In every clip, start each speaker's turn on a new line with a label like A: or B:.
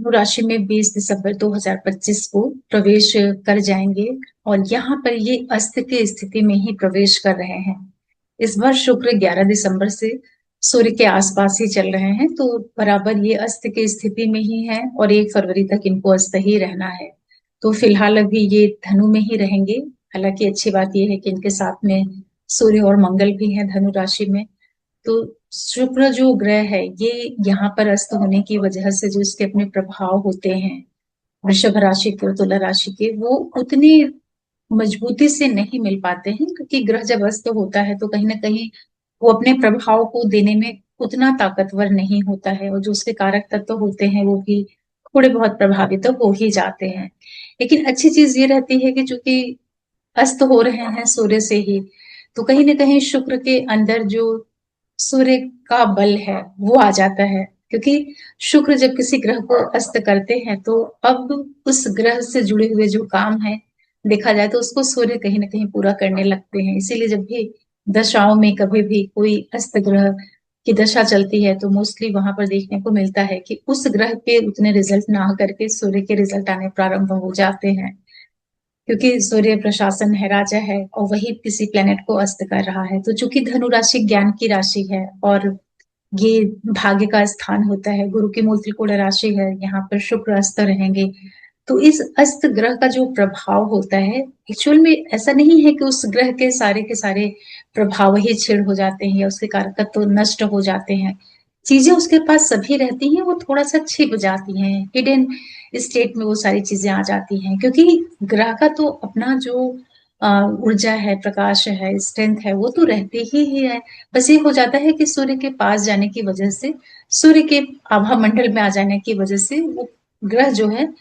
A: धनु राशि में 20 दिसंबर 2025 को प्रवेश कर जाएंगे और यहाँ पर ये अस्त की स्थिति में ही प्रवेश कर रहे हैं। इस बार शुक्र 11 दिसंबर से सूर्य के आसपास ही चल रहे हैं, तो बराबर ये अस्त की स्थिति में ही है और 1 फरवरी तक इनको अस्त ही रहना है। तो फिलहाल अभी ये धनु में ही रहेंगे। हालांकि अच्छी बात ये है कि इनके साथ में सूर्य और मंगल भी हैं धनु राशि में। तो शुक्र जो ग्रह है ये यहाँ पर अस्त होने की वजह से जो इसके अपने प्रभाव होते हैं वृषभ राशि के और तुला राशि के, वो उतनी मजबूती से नहीं मिल पाते हैं, क्योंकि ग्रह जब अस्त होता है तो कहीं ना कहीं वो अपने प्रभाव को देने में उतना ताकतवर नहीं होता है और जो उसके कारक तत्व होते हैं वो भी थोड़े बहुत प्रभावित तो हो ही जाते हैं। लेकिन अच्छी चीज ये रहती है कि चूंकि अस्त हो रहे हैं सूर्य से ही, तो कहीं ना कहीं शुक्र के अंदर जो सूर्य का बल है वो आ जाता है। क्योंकि शुक्र जब किसी ग्रह को अस्त करते हैं तो अब उस ग्रह से जुड़े हुए जो काम है देखा जाए तो उसको सूर्य कहीं ना कहीं पूरा करने लगते हैं। इसीलिए जब भी दशाओं में कभी भी कोई अस्त ग्रह की दशा चलती है तो मोस्टली वहां पर देखने को मिलता है कि उस ग्रह के उतने रिजल्ट ना करके सूर्य के रिजल्ट आने प्रारंभ हो जाते हैं। क्योंकि सूर्य प्रशासन है, राजा है, और वही किसी प्लेनेट को अस्त कर रहा है। तो चूंकि धनु राशि ज्ञान की राशि है और ये भाग्य का स्थान होता है, गुरु की मूल त्रिकोण राशि है, यहाँ पर शुक्र अस्त रहेंगे। तो इस अस्त ग्रह का जो प्रभाव होता है, एक्चुअल में ऐसा नहीं है कि उस ग्रह के सारे प्रभाव ही छिड़ हो जाते हैं या उसके कारकत्व तो नष्ट हो जाते हैं। चीजें उसके पास सभी रहती हैं, वो थोड़ा सा छिप जाती हैं, हिडन स्टेट में वो सारी चीजें आ जाती हैं। क्योंकि ग्रह का तो अपना जो ऊर्जा है, प्रकाश है, स्ट्रेंथ है, वो तो रहती ही है। बस ये हो जाता है कि सूर्य के पास जाने की वजह से, सूर्य के आभा मंडल में आ जाने की वजह से वो ग्रह जो है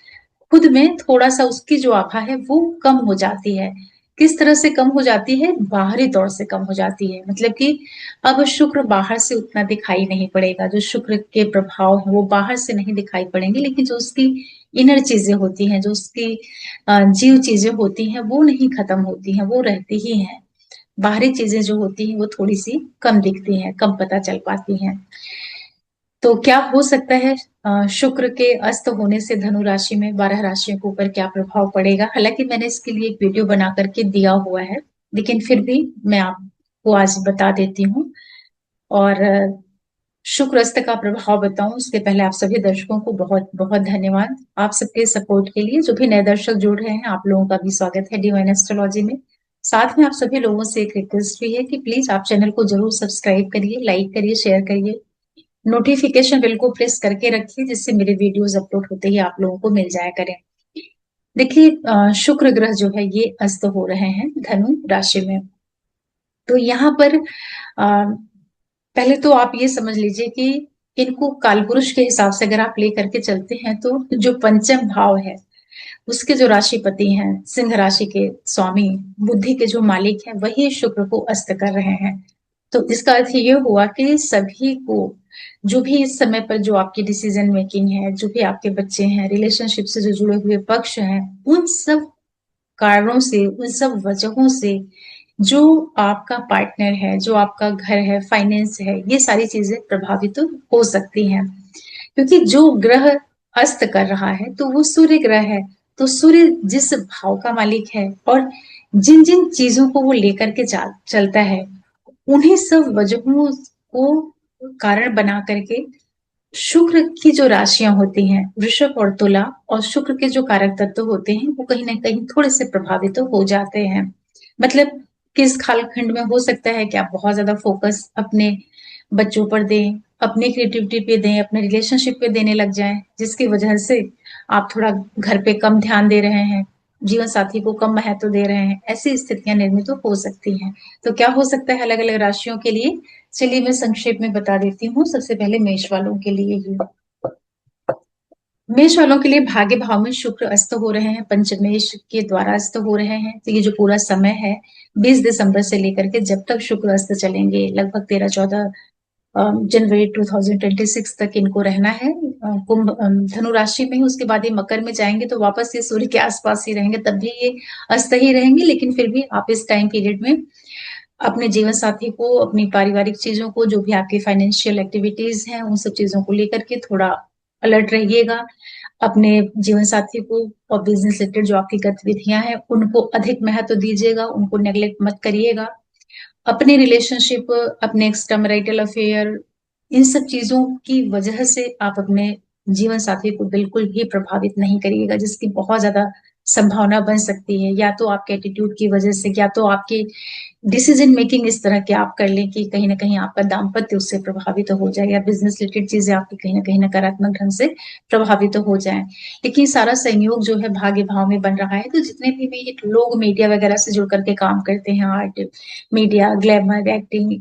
A: खुद में थोड़ा सा उसकी जो आभा है वो कम हो जाती है। किस तरह से कम हो जाती है? बाहरी तौर से कम हो जाती है। मतलब कि अब शुक्र बाहर से उतना दिखाई नहीं पड़ेगा, जो शुक्र के प्रभाव है वो बाहर से नहीं दिखाई पड़ेंगे, लेकिन जो उसकी इनर चीजें होती हैं, जो उसकी जीव चीजें होती हैं, वो नहीं खत्म होती हैं, वो रहती ही हैं। बाहरी चीजें जो होती हैं वो थोड़ी सी कम दिखती हैं, कम पता चल पाती हैं। तो क्या हो सकता है शुक्र के अस्त होने से धनु राशि में 12 राशियों के ऊपर क्या प्रभाव पड़ेगा? हालांकि मैंने इसके लिए एक वीडियो बना करके दिया हुआ है, लेकिन फिर भी मैं आपको आज बता देती हूँ। और शुक्र अस्त का प्रभाव बताऊं उसके पहले आप सभी दर्शकों को बहुत बहुत धन्यवाद आप सबके सपोर्ट के लिए। जो भी नए दर्शक जुड़ रहे हैं, आप लोगों का भी स्वागत है डिवाइन एस्ट्रोलॉजी में। साथ में आप सभी लोगों से एक रिक्वेस्ट भी है कि प्लीज आप चैनल को जरूर सब्सक्राइब करिए, लाइक करिए, शेयर करिए, नोटिफिकेशन बिल को प्रेस करके रखिए, जिससे मेरे वीडियोस अपलोड होते ही आप लोगों को मिल जाया करें। देखिए, शुक्र ग्रह जो है ये अस्त हो रहे हैं धनु राशि में। तो यहाँ पर पहले तो आप ये समझ लीजिए कि इनको कालपुरुष के हिसाब से अगर आप लेकर के चलते हैं तो जो पंचम भाव है उसके जो राशिपति हैं, सिंह राशि के स्वामी, बुद्धि के जो मालिक हैं, वही शुक्र को अस्त कर रहे हैं। तो इसका अर्थ ये हुआ कि सभी को, जो भी इस समय पर जो आपकी डिसीजन मेकिंग है, जो भी आपके बच्चे हैं, रिलेशनशिप से जो जुड़े हुए पक्ष हैं, उन सब कारणों से, उन सब वजहों से जो आपका पार्टनर है, जो आपका घर है, फाइनेंस है, ये सारी चीजें प्रभावित तो हो सकती हैं। क्योंकि जो ग्रह अस्त कर रहा है तो वो सूर्य ग्रह है। तो सूर्य जिस भाव का मालिक है और जिन जिन चीजों को वो लेकर के चलता है, उन्हीं सब वजहों को कारण बना करके शुक्र की जो राशियां होती हैं, वृषभ और तुला, और शुक्र के जो कारक तत्व होते हैं वो कहीं ना कहीं थोड़े से प्रभावित तो हो जाते हैं। मतलब किस कालखंड में हो सकता है कि आप बहुत ज्यादा फोकस अपने बच्चों पर दें, अपनी क्रिएटिविटी पे दें, अपने रिलेशनशिप पे देने लग जाएं, जिसकी वजह से आप थोड़ा घर पे कम ध्यान दे रहे हैं, जीवन साथी को कम महत्व दे रहे हैं। ऐसी स्थितियां निर्मित तो हो सकती हैं। तो क्या हो सकता है अलग अलग राशियों के लिए? चलिए मैं संक्षेप में बता देती हूँ। सबसे पहले मेष वालों के लिए ही, मेष वालों के लिए भाग्य भाव में शुक्र अस्त हो रहे हैं, पंचमेश के द्वारा अस्त हो रहे हैं। तो ये जो पूरा समय है 20 दिसंबर से लेकर के जब तक शुक्र अस्त चलेंगे, लगभग 13-14 जनवरी 2026 तक इनको रहना है कुंभ धनु राशि में ही। उसके बाद ये मकर में जाएंगे तो वापस ये सूर्य के आसपास ही रहेंगे, तब भी ये अस्त ही रहेंगे। लेकिन फिर भी आप इस टाइम पीरियड में अपने जीवन साथी को, अपनी पारिवारिक चीजों को, जो भी आपकी फाइनेंशियल एक्टिविटीज हैं, उन सब चीजों को लेकर के थोड़ा अलर्ट रहिएगा। अपने जीवन साथी को और बिजनेस रिलेटेड जो आपकी गतिविधियां हैं उनको अधिक महत्व दीजिएगा, उनको नेग्लेक्ट मत करिएगा। अपने रिलेशनशिप, अपने एक्स्ट्रा मैरिटल अफेयर, इन सब चीजों की वजह से आप अपने जीवन साथी को बिल्कुल भी प्रभावित नहीं करिएगा, जिसकी बहुत ज्यादा संभावना बन सकती है। या तो आपके एटीट्यूड की वजह से, या तो आपके डिसीजन मेकिंग इस तरह के आप कर लें कि कहीं ना कहीं आपका दाम्पत्य उससे प्रभावित हो जाए, या बिजनेस रिलेटेड चीजें आपकी कहीं ना कहीं नकारात्मक ढंग से प्रभावित हो जाए। लेकिन सारा संयोग जो है भाग्य भाव में बन रहा है। तो जितने भी लोग मीडिया वगैरह से जुड़ करके काम करते हैं, आर्ट, मीडिया, ग्लैमर, एक्टिंग,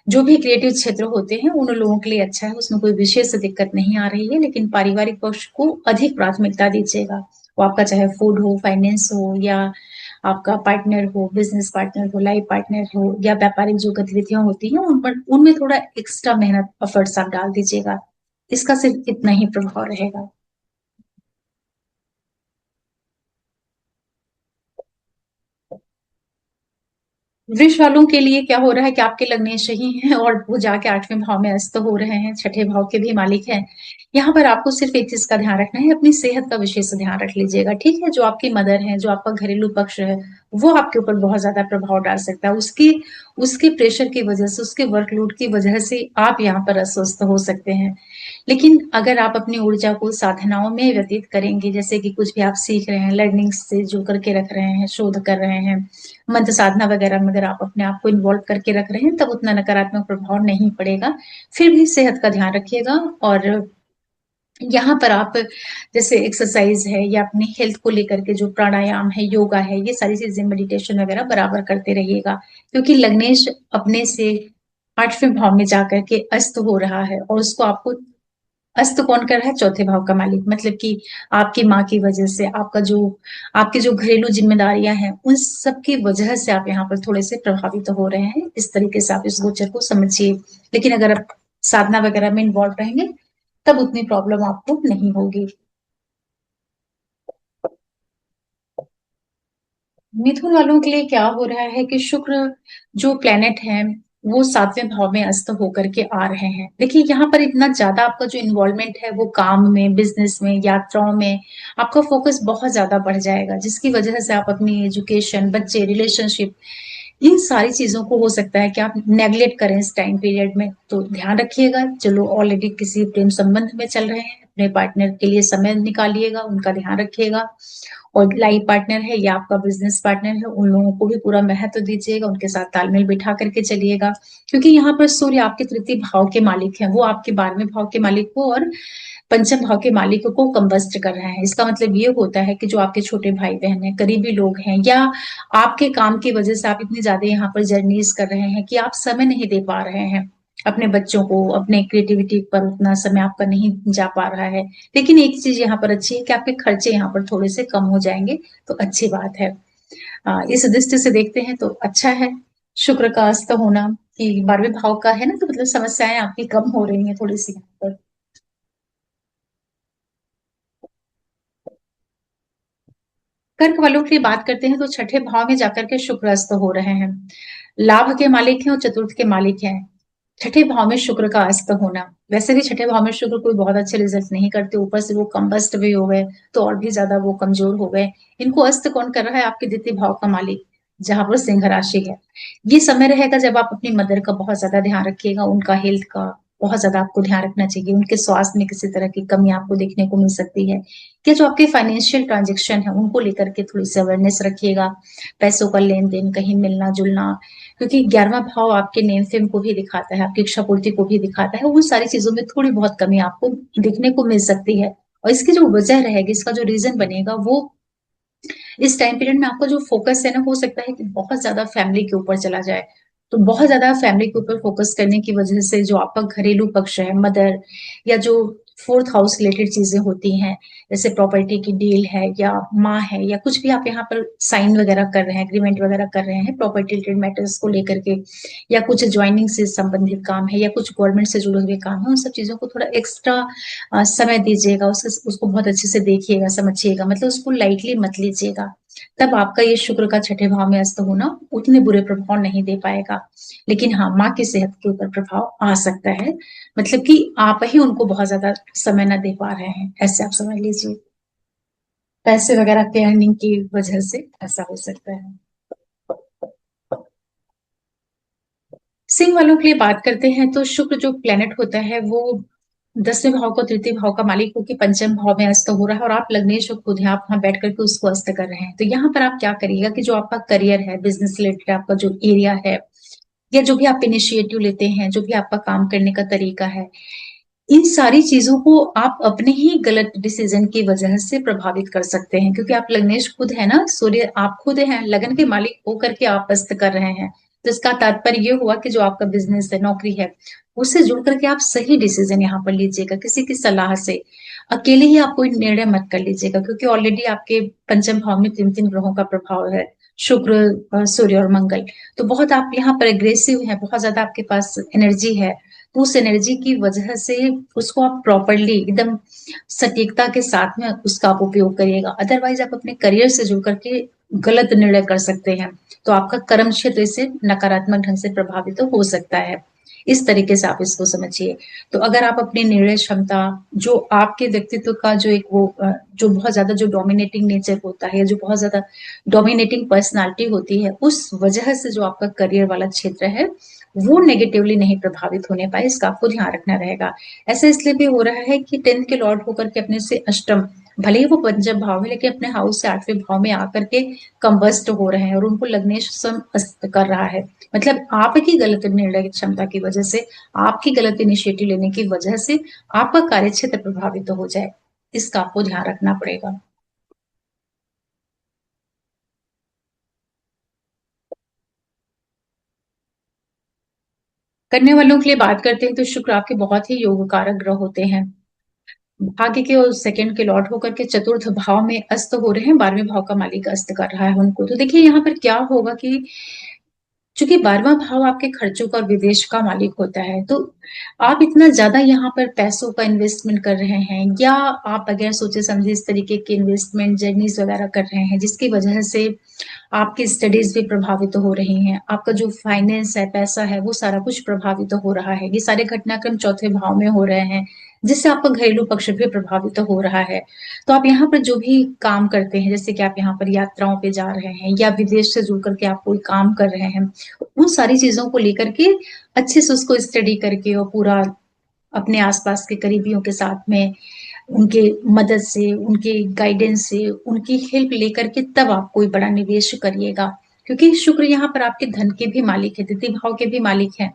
A: जो भी क्रिएटिव क्षेत्र होते हैं, उन लोगों के लिए अच्छा है, उसमें कोई विशेष दिक्कत नहीं आ रही है। लेकिन पारिवारिक पक्ष को अधिक प्राथमिकता दीजिएगा। वो आपका चाहे फूड हो, फाइनेंस हो, या आपका पार्टनर हो, बिजनेस पार्टनर हो, लाइफ पार्टनर हो, या व्यापारिक जो गतिविधियां होती हैं उन पर, उनमें थोड़ा एक्स्ट्रा मेहनत, एफर्ट्स आप डाल दीजिएगा। इसका सिर्फ इतना ही प्रभाव रहेगा। वृष वालों के लिए क्या हो रहा है कि आपके लग्नेश ही हैं और वो जाके 8वें भाव में अस्त हो रहे हैं, छठे भाव के भी मालिक हैं। यहाँ पर आपको सिर्फ एक चीज का ध्यान रखना है, अपनी सेहत का विशेष ध्यान रख लीजिएगा, ठीक है। जो आपकी मदर है, जो आपका घरेलू पक्ष है, वो आपके ऊपर बहुत ज्यादा प्रभाव डाल सकता है। उसकी उसके प्रेशर की वजह से, उसके वर्कलोड की वजह से आप यहाँ पर अस्वस्थ हो सकते हैं। लेकिन अगर आप अपनी ऊर्जा को साधनाओं में व्यतीत करेंगे, जैसे कि कुछ भी आप सीख रहे हैं, लर्निंग से जुड़ करके रख रहे हैं, शोध कर रहे हैं, मंत्र साधना वगैरह में अगर आप अपने आप को इन्वॉल्व करके रख रहे हैं, तब उतना नकारात्मक प्रभाव नहीं पड़ेगा। फिर भी सेहत का ध्यान रखिएगा। और यहाँ पर आप जैसे एक्सरसाइज है, या अपनी हेल्थ को लेकर के जो प्राणायाम है, योगा है, ये सारी चीजें, मेडिटेशन वगैरह बराबर करते रहिएगा। क्योंकि लग्नेश अपने से 8वें भाव में जाकर के अस्त हो रहा है, और उसको आपको अस्त कौन कर रहा है? चौथे भाव का मालिक। मतलब कि आपकी माँ की वजह से, आपकी जो घरेलू जिम्मेदारियां हैं, उन सब की वजह से आप यहाँ पर थोड़े से प्रभावित हो रहे हैं। इस तरीके से आप इस गोचर को समझिए। लेकिन अगर आप साधना वगैरह में इन्वॉल्व रहेंगे, तब उतनी प्रॉब्लम आपको नहीं होगी। मिथुन वालों के लिए क्या हो रहा है कि शुक्र जो प्लेनेट है, वो 7वें भाव में अस्त होकर के आ रहे हैं। देखिए, यहाँ पर इतना ज्यादा आपका जो इन्वॉल्वमेंट है वो काम में, बिजनेस में, यात्राओं में, आपका फोकस बहुत ज्यादा बढ़ जाएगा, जिसकी वजह से आप अपनी एजुकेशन, बच्चे, रिलेशनशिप, इन सारी चीजों को हो सकता है कि आप नेग्लेक्ट करें इस टाइम पीरियड में। तो ध्यान रखिएगा। चलो, ऑलरेडी किसी प्रेम संबंध में चल रहे हैं, अपने पार्टनर के लिए समय निकालिएगा, उनका ध्यान रखिएगा। और लाइफ पार्टनर है या आपका बिजनेस पार्टनर है, उन लोगों को भी पूरा महत्व दीजिएगा, उनके साथ तालमेल बिठा करके चलिएगा। क्योंकि यहाँ पर सूर्य आपके तृतीय भाव के मालिक हैं, वो आपके 12वें भाव के मालिक को और पंचम भाव के मालिक को कंबस्ट कर रहे हैं। इसका मतलब ये होता है कि जो आपके छोटे भाई बहन हैं, करीबी लोग हैं, या आपके काम की वजह से आप इतनी ज्यादा यहाँ पर जर्नीज कर रहे हैं कि आप समय नहीं दे पा रहे हैं अपने बच्चों को, अपने क्रिएटिविटी पर उतना समय आपका नहीं जा पा रहा है। लेकिन एक चीज यहाँ पर अच्छी है कि आपके खर्चे यहाँ पर थोड़े से कम हो जाएंगे, तो अच्छी बात है। इस दृष्टि से देखते हैं तो अच्छा है। शुक्र का अस्त होना कि 12वें भाव का है ना, तो मतलब समस्याएं आपकी कम हो रही हैं थोड़ी सी यहाँ पर। कर्क वालों की बात करते हैं तो छठे भाव में जाकर के शुक्र अस्त हो रहे हैं। लाभ के मालिक हैं और चतुर्थ के मालिक हैं। छठे भाव में शुक्र का अस्त होना, वैसे भी छठे भाव में शुक्र कोई बहुत अच्छे रिजल्ट नहीं करते, ऊपर से वो कंबस्ट भी हो गए, तो और भी ज्यादा वो कमजोर हो गए। इनको अस्त कौन कर रहा है? आपके द्वितीय भाव का मालिक, जहां पर सिंह राशि है। ये समय रहेगा जब आप अपनी मदर का बहुत ज्यादा ध्यान रखिएगा, उनका हेल्थ का बहुत ज्यादा आपको ध्यान रखना चाहिए। उनके स्वास्थ्य में किसी तरह की कमी आपको देखने को मिल सकती है। क्या जो आपके फाइनेंशियल ट्रांजेक्शन है, उनको लेकर के थोड़ी सी अवेयरनेस रखिएगा। पैसों का लेन देन, कहीं मिलना जुलना, क्योंकि 11वां भाव आपके नेम फेम को भी दिखाता है, आपकी इच्छा पूर्ति को भी दिखाता है। उन सारी चीजों में थोड़ी बहुत कमी आपको देखने को मिल सकती है। और इसकी जो वजह रहेगी, इसका जो रीजन बनेगा, वो इस टाइम पीरियड में आपका जो फोकस है ना, हो सकता है कि बहुत ज्यादा फैमिली के ऊपर चला जाए। तो बहुत ज्यादा फैमिली के ऊपर फोकस करने की वजह से जो आपका घरेलू पक्ष है, मदर, या जो फोर्थ हाउस रिलेटेड चीजें होती हैं, जैसे प्रॉपर्टी की डील है, या माँ है, या कुछ भी आप यहाँ पर साइन वगैरह कर रहे हैं, एग्रीमेंट वगैरह कर रहे हैं प्रॉपर्टी रिलेटेड मैटर्स को लेकर के, या कुछ ज्वाइनिंग से संबंधित काम है, या कुछ गवर्नमेंट से जुड़े हुए काम है, उन सब चीजों को थोड़ा एक्स्ट्रा समय दीजिएगा। उसको बहुत अच्छे से देखिएगा, समझिएगा, मतलब उसको लाइटली मत लीजिएगा। तब आपका ये शुक्र का छठे भाव में अस्त होना उतने बुरे प्रभाव नहीं दे पाएगा। लेकिन हाँ, माँ की सेहत के ऊपर प्रभाव आ सकता है, मतलब कि आप ही उनको बहुत ज्यादा समय ना दे पा रहे हैं, ऐसे आप समझ लीजिए। पैसे वगैरह के अर्निंग की वजह से ऐसा हो सकता है। सिंह वालों के लिए बात करते हैं तो शुक्र जो प्लेनेट होता है वो 10वें भाव को तृतीय भाव का मालिक होकर पंचम भाव में अस्त हो रहा है, और आप लग्नेश और खुद हैं, आप वहां बैठ करके उसको अस्त कर रहे हैं। तो यहाँ पर आप क्या करिएगा कि जो आपका करियर है, बिजनेस रिलेटेड आपका जो एरिया है, या जो भी आप इनिशिएटिव लेते हैं, जो भी आपका काम करने का तरीका है, इन सारी चीजों को आप अपने ही गलत डिसीजन की वजह से प्रभावित कर सकते हैं, क्योंकि आप लग्नेश खुद है ना, सूर्य आप खुद हैं, लगन के मालिक होकर के आप अस्त कर रहे हैं। तो इसका तात्पर्य ये हुआ कि जो आपका बिजनेस है, नौकरी है, उससे जुड़ करके आप सही डिसीजन यहाँ पर लीजिएगा, किसी की सलाह से। अकेले ही आप कोई निर्णय मत कर लीजिएगा, क्योंकि ऑलरेडी आपके पंचम भाव में तीन तीन ग्रहों का प्रभाव है, शुक्र, सूर्य और मंगल। तो बहुत आप यहाँ पर एग्रेसिव हैं, बहुत ज्यादा आपके पास एनर्जी है। तो उस एनर्जी की वजह से उसको आप प्रॉपरली एकदम सटीकता के साथ में उसका आप उपयोग करिएगा। अदरवाइज आप अपने करियर से जुड़ करके गलत निर्णय कर सकते हैं, तो आपका कर्म क्षेत्र इससे नकारात्मक ढंग से प्रभावित तो हो सकता है। इस तरीके से आप इसको समझिए। तो अगर आप अपनी निर्णय क्षमता, जो आपके व्यक्तित्व का जो एक वो जो बहुत ज्यादा जो डोमिनेटिंग नेचर होता है, जो बहुत ज्यादा डोमिनेटिंग पर्सनालिटी होती है, उस वजह से जो आपका करियर वाला क्षेत्र है वो नेगेटिवली नहीं प्रभावित होने पाए, इसका आपको ध्यान रखना रहेगा। ऐसा इसलिए भी हो रहा है कि 10th के लॉर्ड होकर के अपने से अष्टम, भले ही वो पंचम भाव में, लेकिन अपने हाउस से 8वें भाव में आकर के कंबस्ट हो रहे हैं, और उनको लग्नेश सम अस्त कर रहा है। मतलब आपकी गलत निर्णय क्षमता की वजह से, आपकी गलत इनिशिएटिव लेने की वजह से आपका कार्य क्षेत्र प्रभावित हो जाए, इसका आपको ध्यान रखना पड़ेगा। करने वालों के लिए बात करते हैं तो शुक्र आपके बहुत ही योग कारक ग्रह होते हैं। भाग्य के और सेकंड के लॉर्ड होकर के चतुर्थ भाव में अस्त हो रहे हैं, 12वें भाव का मालिक अस्त कर रहा है उनको। तो देखिए यहाँ पर क्या होगा कि चूंकि 12वां भाव आपके खर्चों का और विदेश का मालिक होता है, तो आप इतना ज्यादा यहाँ पर पैसों का इन्वेस्टमेंट कर रहे हैं, या आप बगैर सोचे समझे इस तरीके के इन्वेस्टमेंट जर्नीज वगैरह कर रहे हैं, जिसकी वजह से आपकी स्टडीज भी प्रभावित हो रही हैं, आपका जो फाइनेंस है, पैसा है, वो सारा कुछ प्रभावित हो रहा है। ये सारे घटनाक्रम चौथे भाव में हो रहे हैं, जिससे आपका घरेलू पक्ष भी प्रभावित हो रहा है। तो आप यहाँ पर जो भी काम करते हैं, जैसे कि आप यहाँ पर यात्राओं पे जा रहे हैं, या विदेश से जुड़ करके आप कोई काम कर रहे हैं, उन सारी चीजों को लेकर के अच्छे से उसको स्टडी करके, और पूरा अपने आसपास के करीबियों के साथ में उनके मदद से, उनके गाइडेंस से, उनकी हेल्प लेकर के तब आप कोई बड़ा निवेश करिएगा। क्योंकि शुक्र यहाँ पर आपके धन के भी मालिक है, द्वितीय भाव के भी मालिक हैं,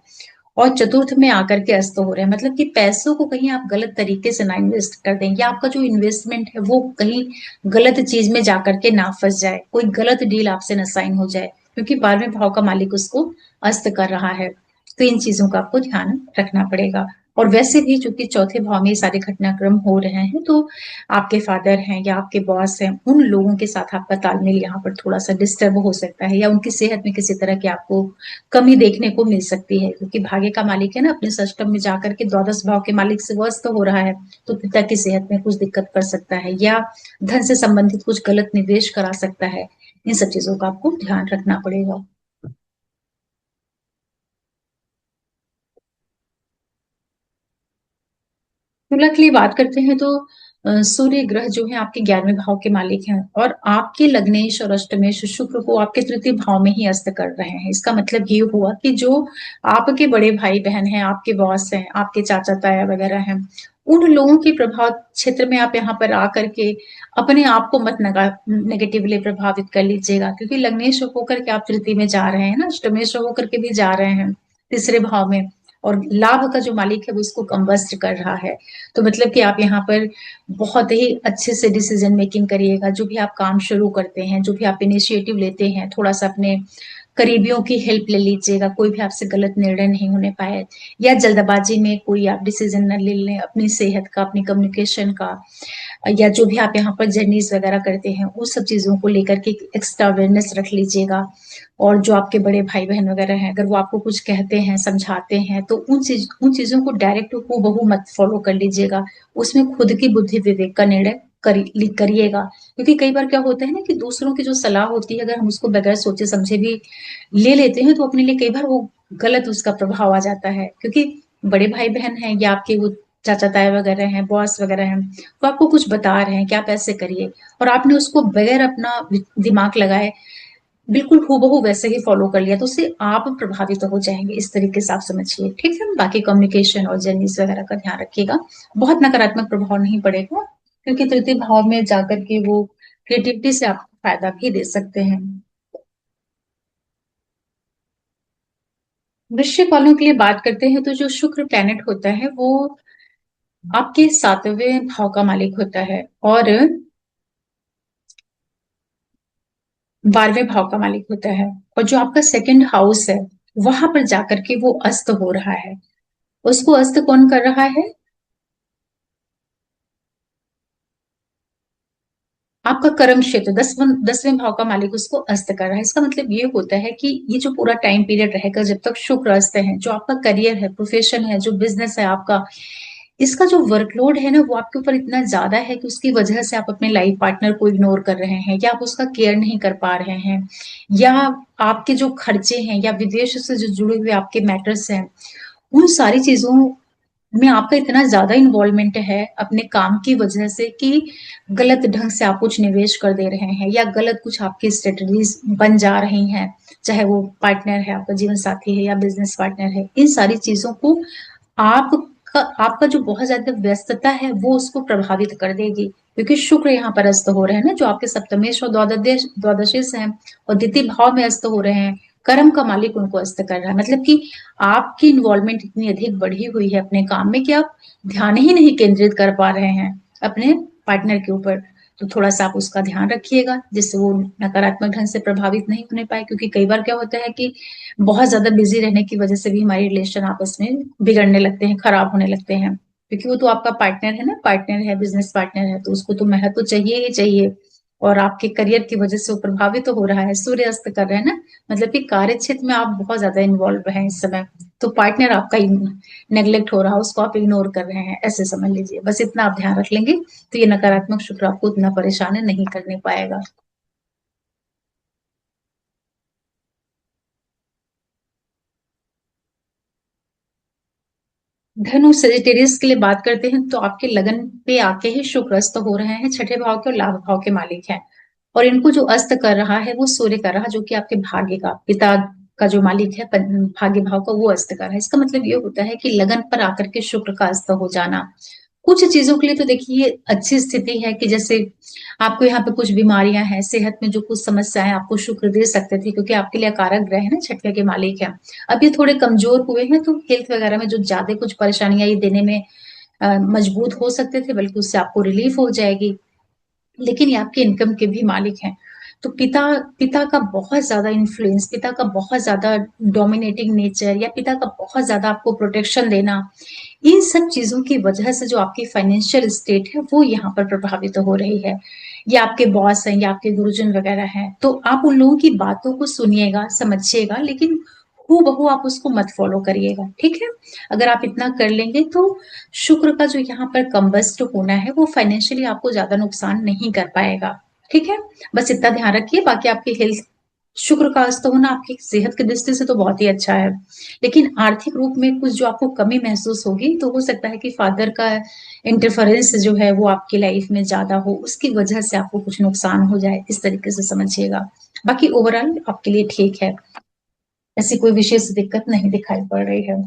A: और चतुर्थ में आकर के अस्त हो रहे हैं। मतलब कि पैसों को कहीं आप गलत तरीके से ना इन्वेस्ट कर दें, या आपका जो इन्वेस्टमेंट है वो कहीं गलत चीज में जाकर के ना फंस जाए, कोई गलत डील आपसे न साइन हो जाए, क्योंकि 12वें भाव का मालिक उसको अस्त कर रहा है। तो इन चीजों का आपको ध्यान रखना पड़ेगा। और वैसे भी चूंकि चौथे भाव में ये सारे घटनाक्रम हो रहे हैं, तो आपके फादर हैं या आपके बॉस हैं, उन लोगों के साथ आपका तालमेल यहाँ पर थोड़ा सा डिस्टर्ब हो सकता है, या उनकी सेहत में किसी तरह की आपको कमी देखने को मिल सकती है, क्योंकि भाग्य का मालिक है ना, अपने षष्टम में जाकर के द्वादश भाव के मालिक से व्यस्त हो रहा है। तो पिता की सेहत में कुछ दिक्कत कर सकता है, या धन से संबंधित कुछ गलत निवेश करा सकता है। इन सब चीजों का आपको ध्यान रखना पड़ेगा। तुला के लिए बात करते हैं तो सूर्य ग्रह जो है आपके 11वें भाव के मालिक हैं, और आपके लग्नेश और अष्टमेश शुक्र को आपके तृतीय भाव में ही अस्त कर रहे हैं। इसका मतलब ये हुआ कि जो आपके बड़े भाई बहन हैं, आपके बॉस हैं, आपके चाचा ताया वगैरह हैं, उन लोगों के प्रभाव क्षेत्र में आप यहाँ पर आकर के अपने आप को मत नेगेटिवली प्रभावित कर लीजिएगा, क्योंकि लग्नेश होकर के आप तृतीय में जा रहे हैं ना, अष्टमेश होकर के भी जा रहे हैं तीसरे भाव में, और लाभ का जो मालिक है वो इसको कंबस्ट कर रहा है। तो मतलब कि आप यहाँ पर बहुत ही अच्छे से डिसीजन मेकिंग करिएगा। जो भी आप काम शुरू करते हैं, जो भी आप इनिशिएटिव लेते हैं, थोड़ा सा अपने करीबियों की हेल्प ले लीजिएगा, कोई भी आपसे गलत निर्णय नहीं होने पाए, या जल्दबाजी में कोई आप डिसीजन न ले लें अपनी सेहत का, अपनी कम्युनिकेशन का, या जो भी आप यहाँ पर जर्नीज वगैरह करते हैं, उस सब चीजों को लेकर के एक्स्ट्रा अवेयरनेस रख लीजिएगा। और जो आपके बड़े भाई बहन वगैरह हैं, अगर वो आपको कुछ कहते हैं, समझाते हैं, तो उन चीजों को डायरेक्ट हूबहू मत फॉलो कर लीजिएगा। उसमें खुद की बुद्धि विवेक का निर्णय करिएगा। क्योंकि कई बार क्या होता है ना कि दूसरों की जो सलाह होती है, अगर हम उसको बगैर सोचे समझे भी ले लेते हैं, तो अपने लिए कई बार वो गलत उसका प्रभाव आ जाता है। क्योंकि बड़े भाई बहन हैं या आपके वो चाचा ताए वगैरह हैं, बॉस वगैरह हैं, वो आपको कुछ बता रहे हैं कि आप ऐसे करिए, और आपने उसको बगैर अपना दिमाग लगाए बिल्कुल हूबहू वैसे ही फॉलो कर लिया, तो उससे आप प्रभावित तो हो जाएंगे। इस तरीके से आप समझिए, ठीक है। बाकी कम्युनिकेशन और जर्नीज वगैरह का ध्यान रखिएगा। बहुत नकारात्मक प्रभाव नहीं पड़ेगा, क्योंकि तृतीय भाव में जाकर के वो क्रिएटिविटी से आपको फायदा भी दे सकते हैं। वृश्चिक वालों के लिए बात करते हैं, तो जो शुक्र प्लैनेट होता है वो आपके 7वें भाव का मालिक होता है, और 12वें भाव का मालिक होता है। और जो आपका सेकंड हाउस है, वहां पर जाकर के वो अस्त हो रहा है। उसको अस्त कौन कर रहा है? आपका कर्म क्षेत्र, 10वें भाव का मालिक उसको अस्त कर रहा है। इसका मतलब ये होता है कि ये जो पूरा टाइम पीरियड रहेगा जब तक शुक्र अस्त है, जो आपका करियर है, प्रोफेशन है, जो बिजनेस है आपका, इसका जो वर्कलोड है ना, वो आपके ऊपर इतना ज्यादा है कि उसकी वजह से आप अपने लाइफ पार्टनर को इग्नोर कर रहे हैं, या आप उसका केयर नहीं कर पा रहे हैं, या आपके जो खर्चे हैं, या विदेश से जो जुड़े हुए आपके मैटर्स हैं, उन सारी चीजों में आपका इतना ज्यादा इन्वॉल्वमेंट है अपने काम की वजह से, कि गलत ढंग से आप कुछ निवेश कर दे रहे हैं, या गलत कुछ आपकी स्ट्रेटजीज बन जा रही हैं, चाहे वो पार्टनर है, आपका जीवन साथी है, या बिजनेस पार्टनर है। इन सारी चीजों को आपका जो बहुत ज्यादा व्यस्तता है वो उसको प्रभावित कर देगी। क्योंकि शुक्र यहाँ पर अस्त हो रहे हैं ना, जो आपके सप्तमेश और द्वादशेश हैं, और द्वितीय भाव में अस्त हो रहे हैं। कर्म का मालिक उनको अस्त कर रहा है, मतलब कि आपकी इन्वॉल्वमेंट इतनी अधिक बढ़ी हुई है अपने काम में, कि आप ध्यान ही नहीं केंद्रित कर पा रहे हैं अपने पार्टनर के ऊपर। तो थोड़ा सा आप उसका ध्यान रखिएगा, जिससे वो नकारात्मक ढंग से प्रभावित नहीं होने पाए। क्योंकि कई बार क्या होता है कि बहुत ज्यादा बिजी रहने की वजह से भी हमारी रिलेशन आपस में बिगड़ने लगते हैं, खराब होने लगते हैं। क्योंकि वो तो आपका पार्टनर है ना, पार्टनर है, बिजनेस पार्टनर है, तो उसको तो महत्व तो चाहिए ही चाहिए। और आपके करियर की वजह से वो प्रभावित तो हो रहा है, सूर्य अस्त कर रहे हैं ना, मतलब कि कार्य क्षेत्र में आप बहुत ज्यादा इन्वॉल्व हैं इस समय। तो पार्टनर आपका नेग्लेक्ट हो रहा है, उसको आप इग्नोर कर रहे हैं, ऐसे समझ लीजिए। बस इतना आप ध्यान रख लेंगे, तो ये नकारात्मक शुक्र आपको उतना परेशान नहीं करने पाएगा। धनु सेजिटेरियस के लिए बात करते हैं, तो आपके लगन पे आके ही शुक्र अस्त हो रहे हैं, छठे भाव के और लाभ भाव के मालिक हैं। और इनको जो अस्त कर रहा है वो सूर्य कर रहा है, जो कि आपके भाग्य का पिता का जो मालिक है, भाग्य भाव का, वो अस्त कर रहा है। इसका मतलब ये होता है कि लगन पर आकर के शुक्र का अस्त हो जाना कुछ चीजों के लिए तो देखिए अच्छी स्थिति है। कि जैसे आपको यहाँ पे कुछ बीमारियां हैं, सेहत में जो कुछ समस्याएं, आपको शुक्र दे सकते थे, क्योंकि आपके लिए कारक ग्रह है ना, छठवे के मालिक है। अब ये थोड़े कमजोर हुए हैं, तो हेल्थ वगैरह में जो ज्यादा कुछ परेशानियां ये देने में मजबूत हो सकते थे, बल्कि उससे आपको रिलीफ हो जाएगी। लेकिन ये आपके इनकम के भी मालिक हैं। तो पिता पिता का बहुत ज्यादा इन्फ्लुएंस, पिता का बहुत ज्यादा डोमिनेटिंग नेचर, या पिता का बहुत ज्यादा आपको प्रोटेक्शन देना, इन सब चीजों की वजह से जो आपकी फाइनेंशियल स्टेट है वो यहाँ पर प्रभावित हो रही है। या आपके बॉस हैं, या आपके गुरुजन वगैरह हैं, तो आप उन लोगों की बातों को सुनिएगा, समझिएगा, लेकिन हूबहू बहू आप उसको मत फॉलो करिएगा, ठीक है। अगर आप इतना कर लेंगे तो शुक्र का जो यहाँ पर कम्बस्ट होना है वो फाइनेंशियली आपको ज्यादा नुकसान नहीं कर पाएगा, ठीक है। बस इतना ध्यान रखिए। बाकी आपकी हेल्थ, शुक्र का अस्त होना आपकी सेहत की दृष्टि से तो बहुत ही अच्छा है। लेकिन आर्थिक रूप में कुछ जो आपको कमी महसूस होगी, तो हो सकता है कि फादर का इंटरफेरेंस जो है वो आपकी लाइफ में ज्यादा हो, उसकी वजह से आपको कुछ नुकसान हो जाए, इस तरीके से समझिएगा। बाकी ओवरऑल आपके लिए ठीक है, ऐसी कोई विशेष दिक्कत नहीं दिखाई पड़ रही है।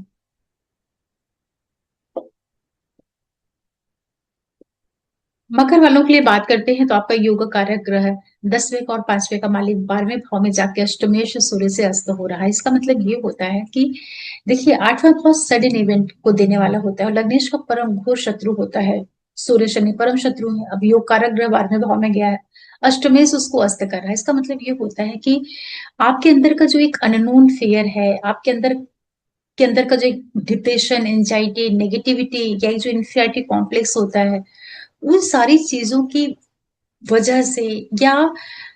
A: मकर वालों के लिए बात करते हैं, तो आपका योग कारक ग्रह 10वें का और 5वें का मालिक 12वें भाव में जाके अष्टमेश सूर्य से अस्त हो रहा है। इसका मतलब ये होता है कि देखिए 8वां भाव सडन इवेंट को देने वाला होता है, और लग्नेश का परम घोर शत्रु होता है। सूर्य शनि परम शत्रु है। अब योग कारक ग्रह 12वें भाव में गया है, अष्टमेश उसको अस्त कर रहा है। इसका मतलब ये होता है कि आपके अंदर का जो एक अननोन फियर है, आपके अंदर का जो डिप्रेशन, एंजाइटी, नेगेटिविटी, या जो इन्फियरिटी कॉम्प्लेक्स होता है, उन सारी चीजों की वजह से, या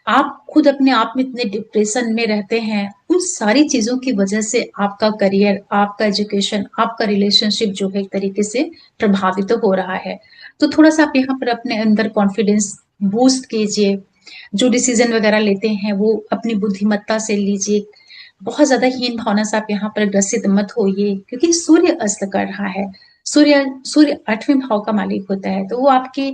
A: आप खुद अपने आप में इतने डिप्रेशन में रहते हैं, उन सारी चीजों की वजह से आपका करियर, आपका एजुकेशन, आपका रिलेशनशिप जो है एक तरीके से प्रभावित हो रहा है। तो थोड़ा सा आप यहाँ पर अपने अंदर कॉन्फिडेंस बूस्ट कीजिए। जो डिसीजन वगैरह लेते हैं वो अपनी बुद्धिमत्ता से लीजिए। बहुत ज्यादा हीन भावना से आप यहाँ पर ग्रसित मत होइए, क्योंकि सूर्य अस्त कर रहा है। सूर्य सूर्य 8वें भाव का मालिक होता है, तो वो आपके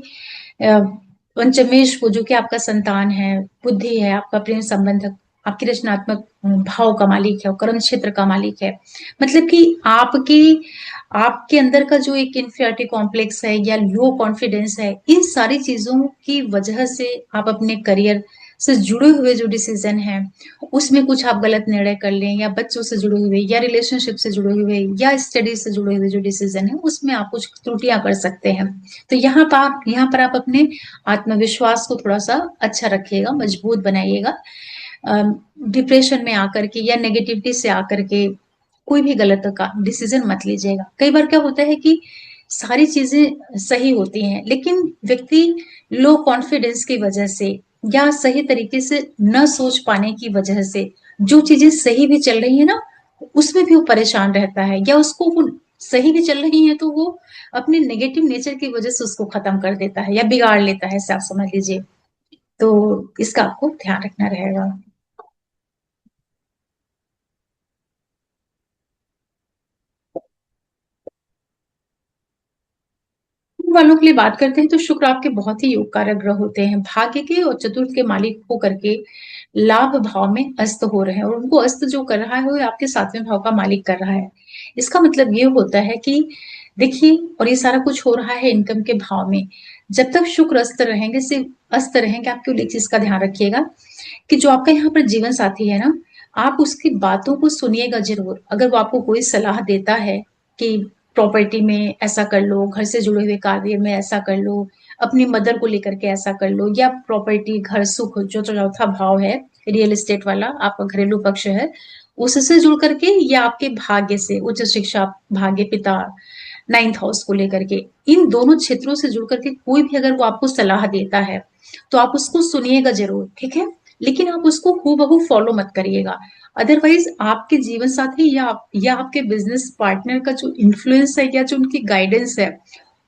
A: पंचमेश को, जो कि आपका संतान है, बुद्धि है, आपका प्रेम संबंध, आपकी रचनात्मक भाव का मालिक है और कर्म क्षेत्र का मालिक है। मतलब कि आपके अंदर का जो एक इन्फीरियरिटी कॉम्प्लेक्स है या लो कॉन्फिडेंस है, इन सारी चीजों की वजह से आप अपने करियर से जुड़े हुए जो डिसीजन है उसमें कुछ आप गलत निर्णय कर लें, या बच्चों से जुड़े हुए, या रिलेशनशिप से जुड़े हुए, या स्टडी से जुड़े हुए जो डिसीजन है उसमें आप कुछ त्रुटियां कर सकते हैं। तो यहाँ पर आप अपने आत्मविश्वास को थोड़ा सा अच्छा रखिएगा, मजबूत बनाइएगा। डिप्रेशन में आकर के या नेगेटिविटी से आकर के कोई भी गलत का डिसीजन मत लीजिएगा। कई बार क्या होता है कि सारी चीजें सही होती हैं, लेकिन व्यक्ति लो कॉन्फिडेंस की वजह से या सही तरीके से न सोच पाने की वजह से जो चीजें सही भी चल रही है ना, उसमें भी वो परेशान रहता है, या उसको वो सही भी चल रही है तो वो अपने नेगेटिव नेचर की वजह से उसको खत्म कर देता है या बिगाड़ लेता है, ऐसे आप समझ लीजिए। तो इसका आपको ध्यान रखना रहेगा। वालों के लिए बात करते हैं तो शुक्र आपके बहुत ही योग कारक ग्रह होते हैं, भाग्य के और चतुर्थ के मालिक होकर के लाभ भाव में अस्त हो रहे हैं, और उनको अस्त जो कर रहा है वो आपके 7वें भाव का मालिक कर रहा है। इसका मतलब ये होता है कि देखिए, और ये सारा कुछ हो रहा है इनकम के भाव में। जब तक शुक्र अस्त रहेंगे, सिर्फ अस्त रहेंगे, आप केवल एक चीज का ध्यान रखिएगा कि जो आपका यहाँ पर जीवन साथी है ना, आप उसकी बातों को सुनिएगा जरूर। अगर वो आपको कोई सलाह देता है कि प्रॉपर्टी में ऐसा कर लो, घर से जुड़े हुए कार्य में ऐसा कर लो, अपनी मदर को लेकर के ऐसा कर लो, या प्रॉपर्टी, घर, सुख, जो चौथा भाव है रियल एस्टेट वाला, आपका घरेलू पक्ष है, उससे जुड़ करके, या आपके भाग्य से, उच्च शिक्षा, भाग्य, पिता, 9th हाउस को लेकर के, इन दोनों क्षेत्रों से जुड़ करके कोई भी अगर वो आपको सलाह देता है तो आप उसको सुनिएगा जरूर, ठीक है। लेकिन आप उसको हूबहू फॉलो मत करिएगा। अदरवाइज आपके जीवन साथी या आपके बिजनेस पार्टनर का जो इन्फ्लुएंस है या जो उनकी गाइडेंस है,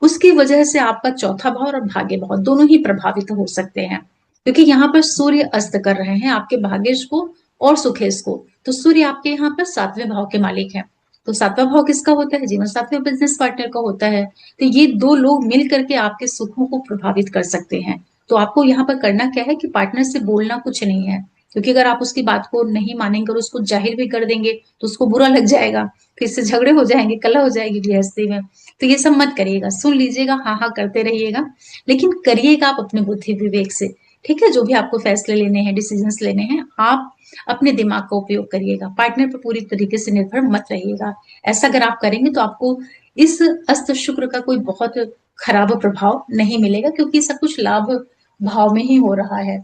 A: उसकी वजह से आपका चौथा भाव और भाग्य भाव दोनों ही प्रभावित हो सकते हैं। क्योंकि यहाँ पर सूर्य अस्त कर रहे हैं आपके भाग्येश को और सुखेश को। तो सूर्य आपके यहाँ पर 7वें भाव के मालिक हैं। तो 7वां भाव किसका होता है? जीवन साथी और बिजनेस पार्टनर का होता है। तो ये दो लोग मिल करके आपके सुखों को प्रभावित कर सकते हैं। तो आपको यहाँ पर करना क्या है कि पार्टनर से बोलना कुछ नहीं है, क्योंकि अगर आप उसकी बात को नहीं मानेंगे और उसको जाहिर भी कर देंगे तो उसको बुरा लग जाएगा, फिर से झगड़े हो जाएंगे, कलह हो जाएगी गृहस्थी में। तो ये सब मत करिएगा, सुन लीजिएगा, हाँ हाँ करते रहिएगा, लेकिन करिएगा आप अपने बुद्धि विवेक से। ठीक है, जो भी आपको फैसले लेने हैं, डिसीजंस लेने हैं, आप अपने दिमाग का उपयोग करिएगा, पार्टनर पर पूरी तरीके से निर्भर मत रहिएगा। ऐसा अगर आप करेंगे तो आपको इस अस्त शुक्र का कोई बहुत खराब प्रभाव नहीं मिलेगा, क्योंकि सब कुछ लाभ भाव में ही हो रहा है।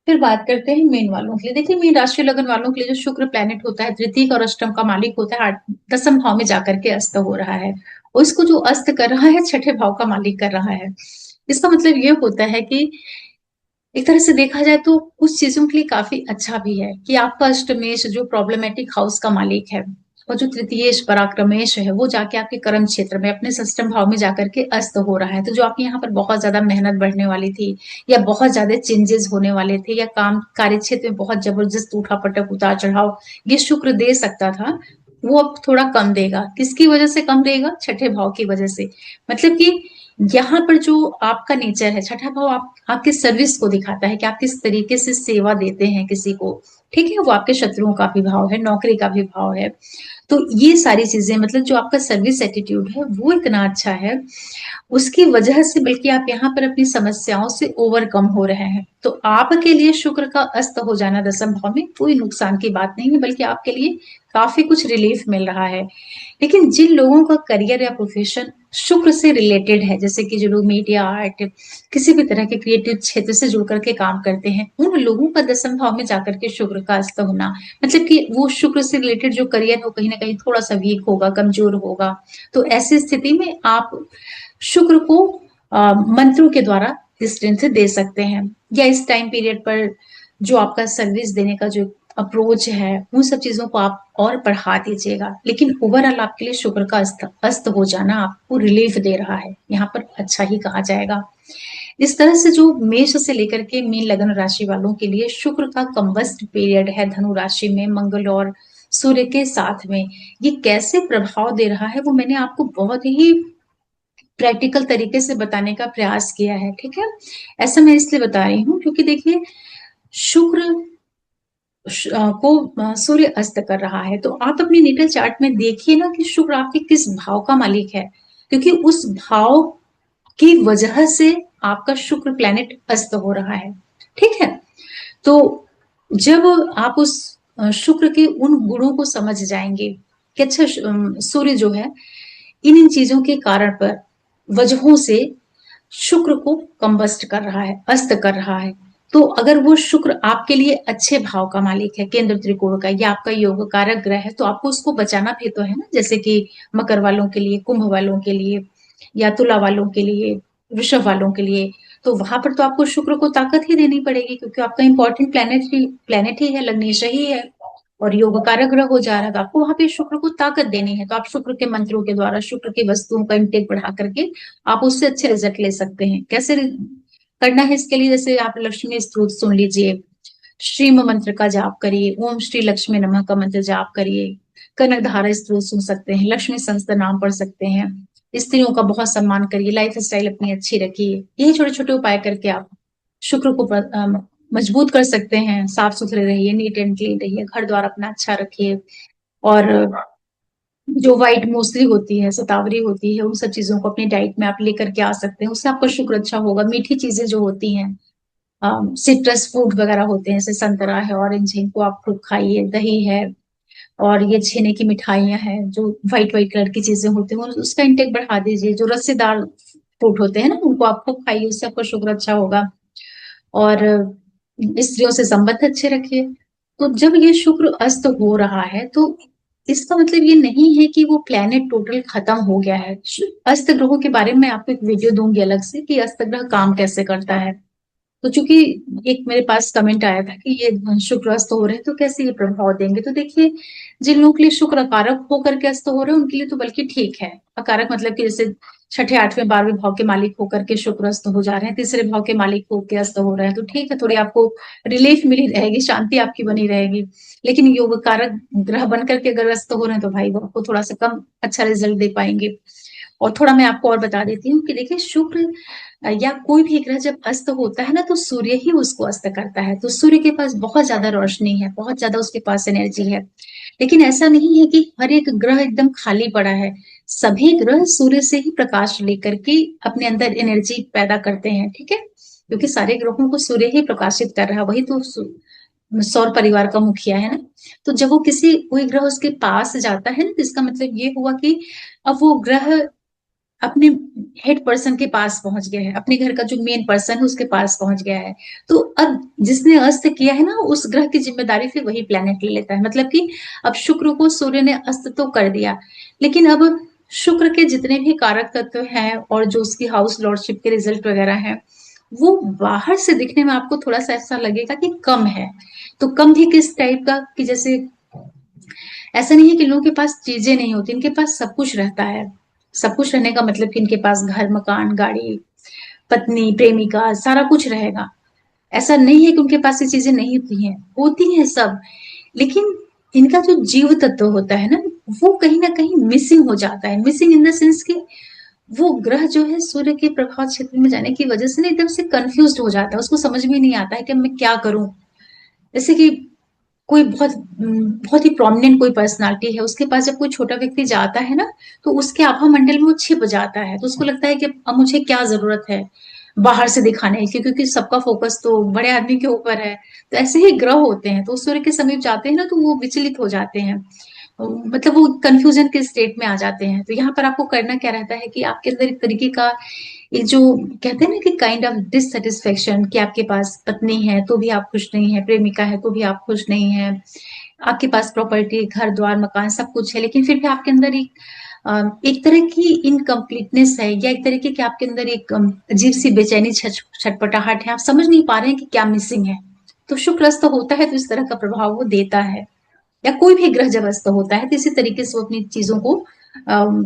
A: फिर बात करते हैं मीन वालों के लिए। देखिए, मीन राशि लगन वालों के लिए जो शुक्र प्लेनेट होता है, तृतीय और अष्टम का मालिक होता है, 10th भाव में जाकर के अस्त हो रहा है, और इसको जो अस्त कर रहा है 6ठे भाव का मालिक कर रहा है। इसका मतलब ये होता है कि एक तरह से देखा जाए तो कुछ चीजों के लिए काफी अच्छा भी है कि आपका अष्टमेश जो प्रॉब्लमेटिक हाउस का मालिक है, और जो तृतीयेश पराक्रमेश है, वो जाके आपके कर्म क्षेत्र में अपने सष्टम भाव में जाकर के अस्त हो रहा है। तो जो आपके यहाँ पर बहुत ज्यादा मेहनत बढ़ने वाली थी, या बहुत ज्यादा चेंजेस होने वाले थे, या काम कार्य क्षेत्र में बहुत जबरदस्त उठा पटक, उतार चढ़ाव ये शुक्र दे सकता था, वो अब थोड़ा कम देगा। किसकी वजह से कम देगा? 6ठे भाव की वजह से। मतलब कि यहाँ पर जो आपका नेचर है, 6ठा भाव आपके सर्विस को दिखाता है कि आप किस तरीके से सेवा देते हैं किसी को। ठीक है, वो आपके शत्रुओं का भी भाव है, नौकरी का भी भाव है। तो ये सारी चीजें, मतलब जो आपका सर्विस एटीट्यूड है वो इतना अच्छा है, उसकी वजह से बल्कि आप यहाँ पर अपनी समस्याओं से ओवरकम हो रहे हैं। तो आपके लिए शुक्र का अस्त हो जाना 10th भाव में कोई नुकसान की बात नहीं है, बल्कि आपके लिए काफी कुछ रिलीफ मिल रहा है। लेकिन जिन लोगों का करियर या प्रोफेशन शुक्र से रिलेटेड है, जैसे कि जो लोग मीडिया, आर्ट, किसी भी तरह के क्रिएटिव क्षेत्र से जुड़ करके काम करते हैं, उन लोगों का 10th भाव में जाकर के शुक्र का अस्त होना, मतलब कि वो शुक्र से रिलेटेड जो करियर हो कहीं ना कहीं थोड़ा सा वीक होगा, कमजोर होगा। तो ऐसी स्थिति में आप शुक्र को मंत्रों के द्वारा स्ट्रेंथ दे सकते हैं, या इस टाइम पीरियड पर जो आपका सर्विस देने का जो अप्रोच है उन सब चीजों को आप और बढ़ा दीजिएगा। लेकिन ओवरऑल आपके लिए शुक्र का अस्त हो जाना आपको रिलीफ दे रहा है, यहाँ पर अच्छा ही कहा जाएगा। इस तरह से जो मेष से लेकर के मीन लग्न राशि वालों के लिए शुक्र का कंबस्ट पीरियड है धनु राशि में मंगल और सूर्य के साथ में, ये कैसे प्रभाव दे रहा है वो मैंने आपको बहुत ही प्रैक्टिकल तरीके से बताने का प्रयास किया है, ठीक है। ऐसा मैं इसलिए बता रही हूँ क्योंकि देखिए शुक्र को सूर्य अस्त कर रहा है, तो आप अपनी नेटल चार्ट में देखिए ना कि शुक्र आपके किस भाव का मालिक है, क्योंकि उस भाव की वजह से आपका शुक्र प्लैनेट अस्त हो रहा है, ठीक है। तो जब आप उस शुक्र के उन गुणों को समझ जाएंगे कि अच्छा सूर्य जो है इन चीजों के कारण पर वजहों से शुक्र को कंबस्ट कर रहा है, अस्त कर रहा है, तो अगर वो शुक्र आपके लिए अच्छे भाव का मालिक है, केंद्र त्रिकोण का, या आपका योग कारक ग्रह है, तो आपको उसको बचाना भी तो है ना। जैसे कि मकर वालों के लिए, कुंभ वालों के लिए, या तुला वालों के लिए, वृषभ वालों के लिए, तो वहां पर तो आपको शुक्र को ताकत ही देनी पड़ेगी, क्योंकि आपका इंपॉर्टेंट प्लेनेट ही है, लग्नेश ही है, और योग कारक ग्रह हो जा रहा है, तो आपको वहां पे शुक्र को ताकत देनी है। तो आप शुक्र के मंत्रों के द्वारा शुक्र की वस्तुओं का इंटेक बढ़ा करके आप उससे अच्छे रिजल्ट ले सकते हैं। कैसे करना है इसके लिए, जैसे आप लक्ष्मी स्तोत्र सुन लीजिए, श्रीम मंत्र का जाप करिए, ओम श्री लक्ष्मी नमः का मंत्र जाप करिए, कनक धारा स्तोत्र सुन सकते हैं, लक्ष्मी संस्था नाम पढ़ सकते हैं, स्त्रियों का बहुत सम्मान करिए, लाइफ स्टाइल अपनी अच्छी रखिए। यही छोटे छोटे उपाय करके आप शुक्र को मजबूत कर सकते हैं। साफ सुथरे रहिए, नीट एंड क्लीन रहिए, घर द्वार अपना अच्छा रखिए, और जो व्हाइट मोस्टली होती है, शतावरी होती है, उन सब चीजों को अपनी डाइट में आप लेकर के आ सकते हैं, उससे आपका शुक्र अच्छा होगा। मीठी चीजें जो होती हैं, सिट्रस फ्रूट वगैरह होते हैं, जैसे संतरा है, ऑरेंज है, इनको आप खूब खाइए, दही है, और ये छेने की मिठाइयां हैं, जो व्हाइट व्हाइट कलर की चीजें होती हैं उसका इंटेक बढ़ा दीजिए। जो रस्सेदार फ्रूट होते हैं ना, उनको आप खूब खाइए, उससे आपका शुक्र अच्छा होगा। और स्त्रियों से संबंध अच्छे रखिए। तो जब ये शुक्र अस्त हो रहा है, तो इसका मतलब ये नहीं है कि वो प्लेनेट टोटल खत्म हो गया है। अस्त ग्रहों के बारे में आपको एक वीडियो दूंगी अलग से कि अस्त ग्रह काम कैसे करता है। तो चूंकि एक मेरे पास कमेंट आया था कि ये शुक्र अस्त हो रहे हैं तो कैसे ये प्रभाव देंगे, तो देखिए जिन लोगों के लिए शुक्र अकारक होकर के अस्त हो रहे हैं उनके लिए तो बल्कि ठीक है। अकारक मतलब कि जैसे छठे आठवें बारहवें भाव के मालिक होकर के शुक्र अस्त हो जा रहे हैं, तीसरे भाव के मालिक होकर अस्त हो रहे हैं, तो ठीक है, थोड़ी आपको रिलीफ मिली रहेगी, शांति आपकी बनी रहेगी। लेकिन योग कारक ग्रह बन करके अगर अस्त हो रहे हैं तो भाई वो आपको थोड़ा सा कम अच्छा रिजल्ट दे पाएंगे। और थोड़ा मैं आपको और बता देती हूँ कि देखिए शुक्र या कोई भी ग्रह जब अस्त होता है ना, तो सूर्य ही उसको अस्त करता है। तो सूर्य के पास बहुत ज्यादा रोशनी है, बहुत ज्यादा उसके पास एनर्जी है। लेकिन ऐसा नहीं है कि हर एक ग्रह एकदम खाली पड़ा है। सभी ग्रह सूर्य से ही प्रकाश लेकर के अपने अंदर एनर्जी पैदा करते हैं, ठीक है, क्योंकि सारे ग्रहों को सूर्य ही प्रकाशित कर रहा है, वही तो सौर परिवार का मुखिया है ना। तो जब वो किसी कोई ग्रह उसके पास जाता है ना, तो इसका मतलब ये हुआ कि अब वो ग्रह अपने हेड पर्सन के पास पहुंच गया है, अपने घर का जो मेन पर्सन है उसके पास पहुंच गया है। तो अब जिसने अस्त किया है ना, उस ग्रह की जिम्मेदारी फिर वही प्लेनेट ले लेता है। मतलब कि अब शुक्र को सूर्य ने अस्त तो कर दिया, लेकिन अब शुक्र के जितने भी कारक तत्व हैं और जो उसकी हाउस लॉर्डशिप के रिजल्ट वगैरह हैं, वो बाहर से दिखने में आपको थोड़ा सा ऐसा लगेगा कि कम है। तो कम भी किस टाइप का, कि जैसे ऐसा नहीं है कि लोगों के पास चीजें नहीं होती, इनके पास सब कुछ रहता है। सब कुछ रहने का मतलब कि इनके पास घर, मकान, गाड़ी, पत्नी, प्रेमिका, सारा कुछ रहेगा। ऐसा नहीं है कि उनके पास ये चीजें नहीं होती हैं सब। लेकिन इनका जो जीव तत्व होता है ना, वो कहीं ना कहीं मिसिंग हो जाता है। मिसिंग इन द सेंस कि वो ग्रह जो है सूर्य के प्रभाव क्षेत्र में जाने की वजह से ना एकदम से कंफ्यूज हो जाता है, उसको समझ में नहीं आता है कि मैं क्या करूं। जैसे कि कोई बहुत ही प्रोमिनेंट कोई पर्सनालिटी है, उसके पास जब कोई छोटा व्यक्ति जाता है ना, तो उसके आभा मंडल में वो छिप जाता है, तो उसको लगता है कि अब मुझे क्या जरूरत है बाहर से दिखाने की, क्योंकि सबका फोकस तो बड़े आदमी के ऊपर है। तो ऐसे ही ग्रह होते हैं, तो सूर्य के समीप जाते हैं ना, तो वो विचलित हो जाते हैं, मतलब वो कंफ्यूजन के स्टेट में आ जाते हैं। तो यहाँ पर आपको करना क्या रहता है कि आपके अंदर एक तरीके का ये जो कहते हैं ना कि काइंड ऑफ डिससेटिस्फेक्शन, कि आपके पास पत्नी है तो भी आप खुश नहीं है, प्रेमिका है तो भी आप खुश नहीं है, आपके पास प्रॉपर्टी, घर द्वार, मकान सब कुछ है, लेकिन फिर भी आपके अंदर एक एक तरह की इनकम्प्लीटनेस है या एक तरीके की आपके अंदर एक अजीब सी बेचैनी छटपटाहट है, आप समझ नहीं पा रहे हैं कि क्या मिसिंग है। तो शुक्र अस्त होता है तो इस तरह का प्रभाव वो देता है, या कोई भी ग्रह जब अस्त होता है तो इसी तरीके से वो अपनी चीजों को अम,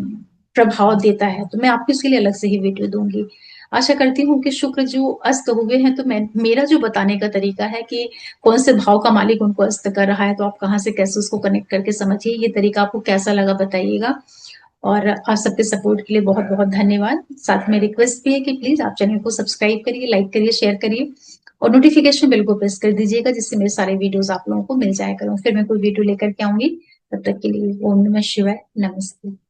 A: प्रभाव देता है। तो मैं आपको इसके लिए अलग से ही वीडियो दूंगी। आशा करती हूँ कि शुक्र जो अस्त हुए हैं, तो मैं मेरा जो बताने का तरीका है कि कौन से भाव का मालिक उनको अस्त कर रहा है, तो आप कहाँ से कैसे उसको कनेक्ट करके समझिए। ये तरीका आपको कैसा लगा बताइएगा। और आप सबके सपोर्ट के लिए बहुत बहुत धन्यवाद। साथ में रिक्वेस्ट भी है कि प्लीज आप चैनल को सब्सक्राइब करिए, लाइक करिए, शेयर करिए और नोटिफिकेशन बेल को प्रेस कर दीजिएगा, जिससे मेरे सारे वीडियोस आप लोगों को मिल जाया करूँ। फिर मैं कोई वीडियो लेकर के आऊंगी। तब तक के लिए ओम नमः शिवाय, नमस्ते।